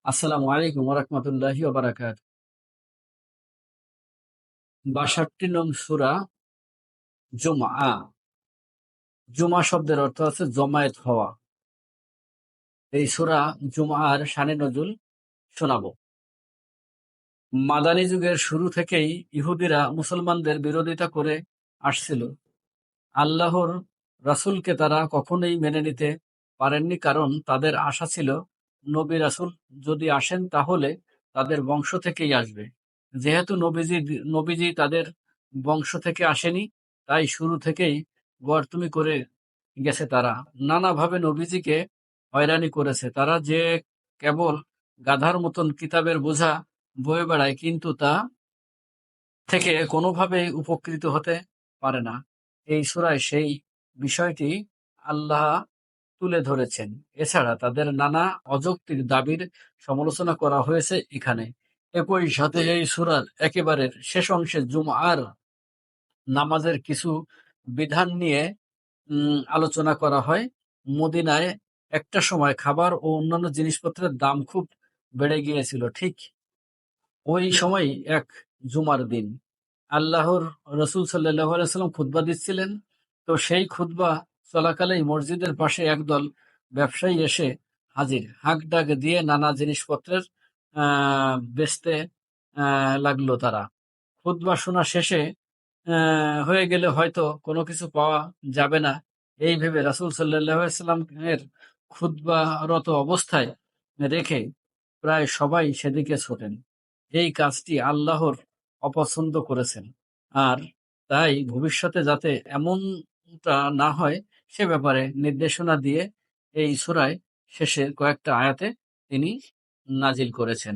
আসসালামু আলাইকুম ওরহমতুল্লাহি ওবারাকাত। ৬২ নং সূরা জুমআ। জুমা শব্দের অর্থ হচ্ছে জমায়েত হওয়া। এই সূরা জুমআর শানে নজুল শোনাবো। মাদানী যুগের শুরু থেকেই ইহুদিরা মুসলমানদের বিরোধিতা করে আসছিল। আল্লাহর রাসূলকে তারা কখনোই মেনে নিতে পারেননি, কারণ তাদের আশা ছিল নবী রাসূল যদি আসেন তাহলে তাদের বংশ থেকেই আসবে। যেহেতু নবীজি তাদের বংশ থেকে আসেনি, তাই শুরু থেকেই গোঁয়ার্তুমি করে গেছে তারা। নানাভাবে নবীজিকে হয়রানি করেছে। তারা যে কেবল গাধার মতন কিতাবের বোঝা বয়ে বেড়ায়, কিন্তু তা থেকে কোনোভাবেই উপকৃত হতে পারে না। এই সূরায় সেই বিষয়টি আল্লাহ তুলে ধরেছেন। এছাড়া তাদের নানা অযৌক্তিক দাবির সমালোচনা করা হয়েছে এখানে। একই সাথে এই সূরার একেবারে শেষ অংশে জুমআর নামাজের কিছু বিধান নিয়ে আলোচনা করা হয়। মদিনায় একটা সময় খাবার ও অন্যান্য জিনিসপত্রের দাম খুব বেড়ে গিয়েছিল। ঠিক ওই সময়ই এক জুমার দিন আল্লাহর রসুল সাল্লাল্লাহু আলাইহি ওয়াসাল্লাম খুতবা দিচ্ছিলেন। তো সেই খুতবা চলাকালেই মসজিদের পাশে একদল ব্যবসায়ী এসে হাজির। হাঁক-ডাক দিয়ে নানা জিনিসপত্রের বেচতে লাগলো তারা। খুতবা শোনা শেষে হয়ে গেলে হয়তো কোনো কিছু পাওয়া যাবে না, এই ভেবে রাসূল সাল্লাল্লাহু আলাইহি ওয়াসাল্লাম এর খুতবারত অবস্থায় রেখে প্রায় সবাই সেদিকে ছোটেন। এই কাজটি আল্লাহর অপছন্দ করেছেন, আর তাই ভবিষ্যতে যাতে এমনটা না হয় সে ব্যাপারে নির্দেশনা দিয়ে এই সূরায় শেষের কয়েকটা আয়াতে তিনি নাজিল করেছেন।